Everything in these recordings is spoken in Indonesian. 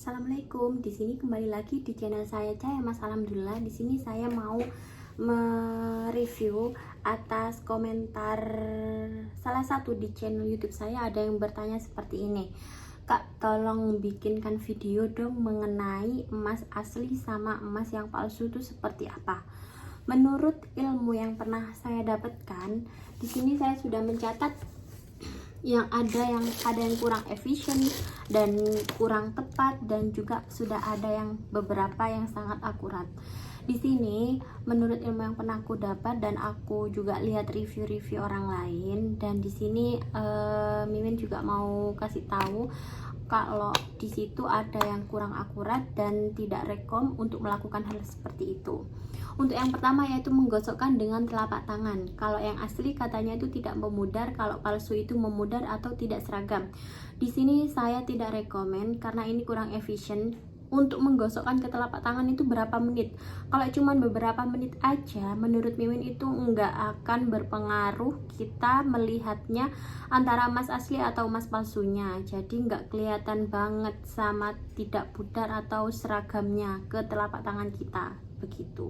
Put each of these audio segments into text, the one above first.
Assalamualaikum. Di sini kembali lagi di channel saya Cahaya Mas. Alhamdulillah, di sini saya mau mereview atas komentar salah satu di channel YouTube saya. Ada yang bertanya seperti ini, Kak, tolong bikinkan video dong mengenai emas asli sama emas yang palsu itu seperti apa. Menurut ilmu yang pernah saya dapatkan, di sini saya sudah mencatat yang ada yang kurang efisien dan kurang tepat, dan juga sudah ada yang beberapa yang sangat akurat. Di sini menurut ilmu yang pernah aku dapat dan aku juga lihat review-review orang lain, dan di sini Mimin juga mau kasih tahu kalau di situ ada yang kurang akurat dan tidak rekom untuk melakukan hal seperti itu. Untuk yang pertama yaitu menggosokkan dengan telapak tangan. Kalau yang asli katanya itu tidak memudar, kalau palsu itu memudar atau tidak seragam. Di sini saya tidak rekomen karena ini kurang efisien. Untuk menggosokkan ke telapak tangan itu berapa menit? Kalau cuma beberapa menit aja, menurut Mimin itu nggak akan berpengaruh kita melihatnya antara emas asli atau emas palsunya. Jadi nggak kelihatan banget sama tidak pudar atau seragamnya ke telapak tangan kita, begitu.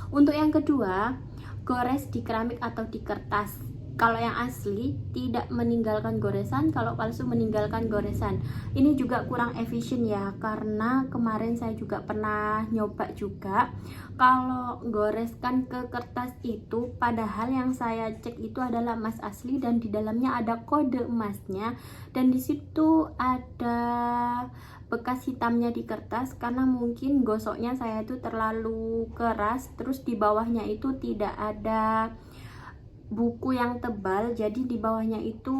Untuk yang kedua, gores di keramik atau di kertas. Kalau yang asli tidak meninggalkan goresan, kalau palsu meninggalkan goresan. Ini juga kurang efisien ya, karena kemarin saya juga pernah nyoba juga. Kalau goreskan ke kertas itu, padahal yang saya cek itu adalah emas asli dan di dalamnya ada kode emasnya, dan di situ ada bekas hitamnya di kertas karena mungkin gosoknya saya itu terlalu keras, terus di bawahnya itu tidak ada buku yang tebal, jadi di bawahnya itu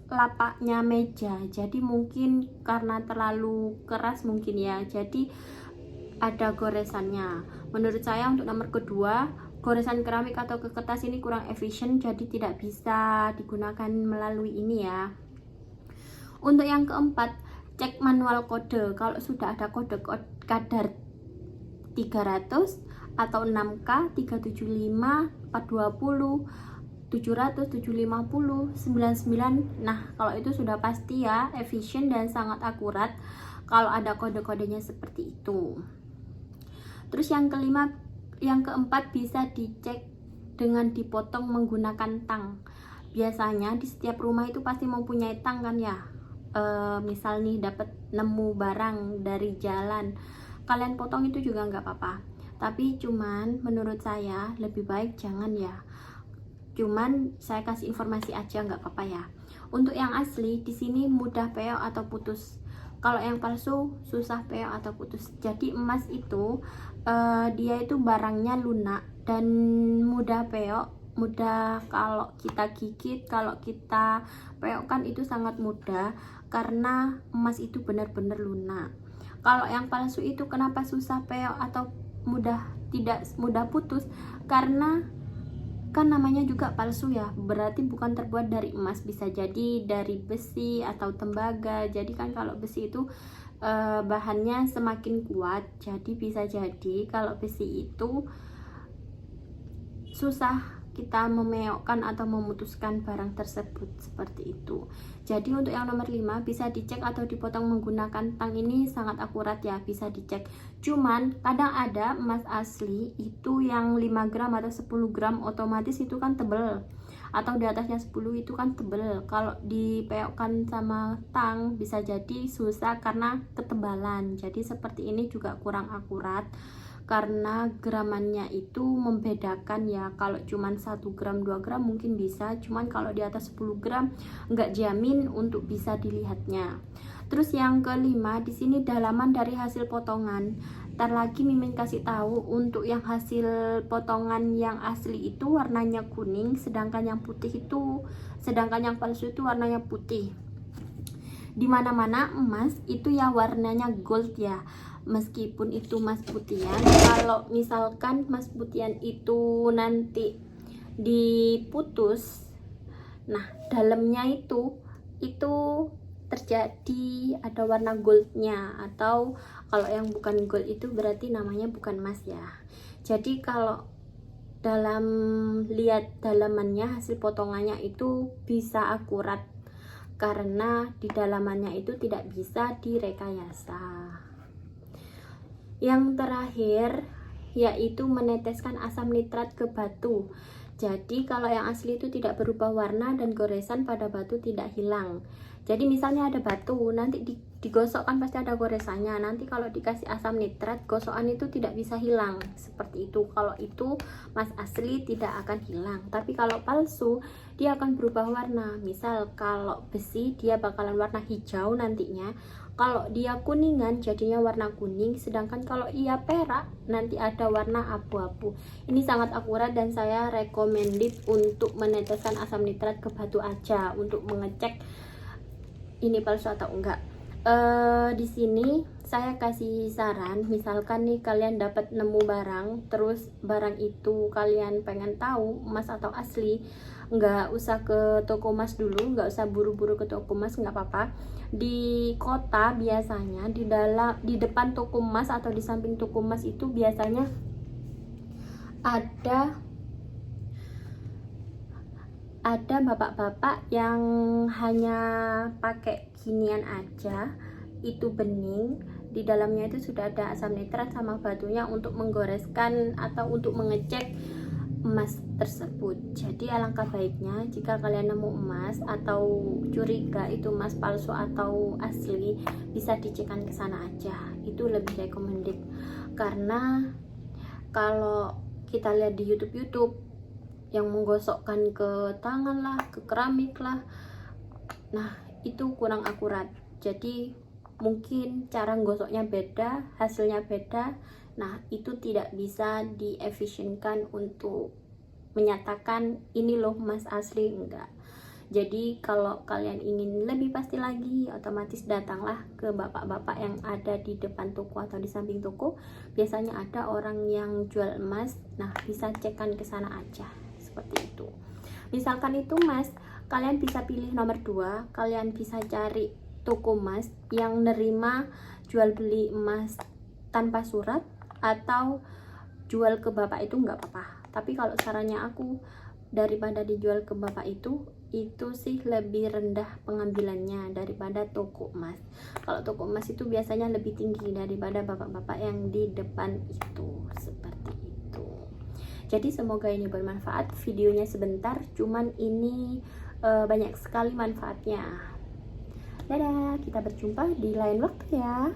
lapaknya meja, jadi mungkin karena terlalu keras mungkin ya, jadi ada goresannya. Menurut saya untuk nomor kedua, goresan keramik atau ke kertas ini kurang efisien, jadi tidak bisa digunakan melalui ini ya. Untuk yang keempat, cek manual kode. Kalau sudah ada kode kadar 300 atau 6K, 375, 420, 700, 750, 99. Nah, kalau itu sudah pasti ya efisien dan sangat akurat kalau ada kode-kodenya seperti itu. Terus yang keempat bisa dicek dengan dipotong menggunakan tang. Biasanya di setiap rumah itu pasti mempunyai tang kan ya. Misal nih dapat nemu barang dari jalan, kalian potong itu juga nggak apa-apa, tapi cuman menurut saya lebih baik jangan ya. Cuman saya kasih informasi aja, nggak apa-apa ya. Untuk yang asli di sini mudah peok atau putus. Kalau yang palsu susah peok atau putus. Jadi emas itu dia itu barangnya lunak dan mudah peok, mudah kalau kita gigit, kalau kita peokkan itu sangat mudah karena emas itu benar-benar lunak. Kalau yang palsu itu kenapa susah peok atau tidak mudah putus? Karena kan namanya juga palsu ya, berarti bukan terbuat dari emas, bisa jadi dari besi atau tembaga. Jadi kan kalau besi itu bahannya semakin kuat, jadi bisa jadi kalau besi itu susah kita memeokkan atau memutuskan barang tersebut, seperti itu. Jadi untuk yang nomor 5 bisa dicek atau dipotong menggunakan tang, ini sangat akurat ya, bisa dicek. Cuman kadang ada emas asli itu yang 5 gram atau 10 gram otomatis itu kan tebel, atau di atasnya 10 itu kan tebel. Kalau dipeokkan sama tang bisa jadi susah karena ketebalan. Jadi seperti ini juga kurang akurat karena gramannya itu membedakan ya. Kalau cuman 1 gram 2 gram mungkin bisa, cuman kalau di atas 10 gram nggak jamin untuk bisa dilihatnya. Terus yang kelima, di sini dalaman dari hasil potongan. Ntar lagi Mimin kasih tahu untuk yang hasil potongan yang asli itu warnanya kuning, sedangkan yang palsu itu warnanya putih. Dimana-mana emas itu ya warnanya gold ya, meskipun itu emas putihan. Kalau misalkan emas putihan itu nanti diputus, nah dalamnya itu terjadi ada warna goldnya, atau kalau yang bukan gold itu berarti namanya bukan emas ya. Jadi kalau lihat dalamannya, hasil potongannya itu bisa akurat karena di dalamannya itu tidak bisa direkayasa. Yang terakhir yaitu meneteskan asam nitrat ke batu. Jadi kalau yang asli itu tidak berubah warna dan goresan pada batu tidak hilang. Jadi misalnya ada batu, nanti digosok kan pasti ada goresannya. Nanti kalau dikasih asam nitrat, gosokan itu tidak bisa hilang. Seperti itu. Kalau itu emas asli tidak akan hilang. Tapi kalau palsu, dia akan berubah warna. Misal kalau besi, dia bakalan warna hijau nantinya. Kalau dia kuningan jadinya warna kuning, sedangkan kalau ia perak nanti ada warna abu-abu. Ini sangat akurat dan saya recommended untuk meneteskan asam nitrat ke batu aja untuk mengecek ini palsu atau enggak. Di sini saya kasih saran, misalkan nih kalian dapat nemu barang, terus barang itu kalian pengen tahu emas atau asli, nggak usah ke toko emas dulu, nggak usah buru-buru ke toko emas, nggak apa-apa. Di kota biasanya di depan toko emas atau di samping toko emas itu biasanya ada bapak-bapak yang hanya pakai ginian aja, itu bening, di dalamnya itu sudah ada asam nitrat sama batunya untuk menggoreskan atau untuk mengecek emas tersebut. Jadi alangkah baiknya jika kalian nemu emas atau curiga itu emas palsu atau asli, bisa dicekkan ke sana aja. Itu lebih recommended. Karena kalau kita lihat di YouTube yang menggosokkan ke tangan lah, ke keramik lah, nah itu kurang akurat. Jadi mungkin cara menggosoknya beda, hasilnya beda. Nah itu tidak bisa diefisienkan untuk menyatakan ini loh emas asli, enggak. Jadi kalau kalian ingin lebih pasti lagi, otomatis datanglah ke bapak-bapak yang ada di depan toko atau di samping toko. Biasanya ada orang yang jual emas, nah bisa cekkan ke sana aja, seperti itu. Misalkan itu emas, kalian bisa pilih nomor 2, kalian bisa cari toko emas yang nerima jual beli emas tanpa surat, atau jual ke bapak itu nggak apa-apa. Tapi kalau sarannya aku, daripada dijual ke bapak itu sih lebih rendah pengambilannya daripada toko emas. Kalau toko emas itu biasanya lebih tinggi daripada bapak-bapak yang di depan itu, seperti itu. Jadi semoga ini bermanfaat. Videonya sebentar, cuman ini banyak sekali manfaatnya. Dadah, kita berjumpa di lain waktu ya.